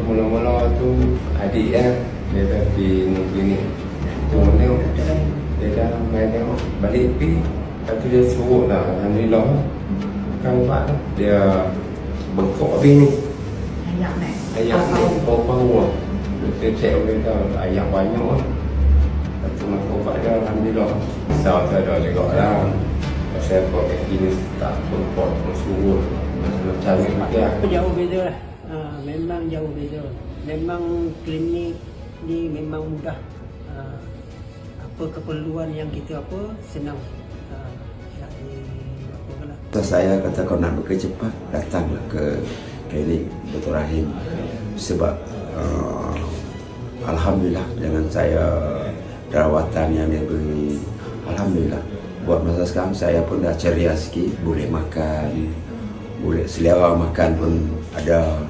Mula-mula tu adik dia dah pergi klinik. Tengok dia dah main tengok balik pergi. Lepas tu dia suruh lah, alhamdulillah. Kan Pak dia bengkok habis ni. Ayam ni bau-bau lah. Dia cek dia tahu ayam banyak lah. Lepas tu makan ubat dia alhamdulillah. Risau tu ada juga lah. Pasal apa kaki ni tak bengkok pun suruh. Macam ni dia. Jauh beza lah. Memang jauh beza. Memang klinik ni memang mudah. Apa keperluan yang kita senang. Saya kata kau nak bekerja cepat, datanglah ke klinik Dr. Rahim. Sebab alhamdulillah dengan saya rawatan yang dia beri, alhamdulillah buat masa sekarang saya pun dah ceria sikit, boleh makan, boleh selera makan pun ada.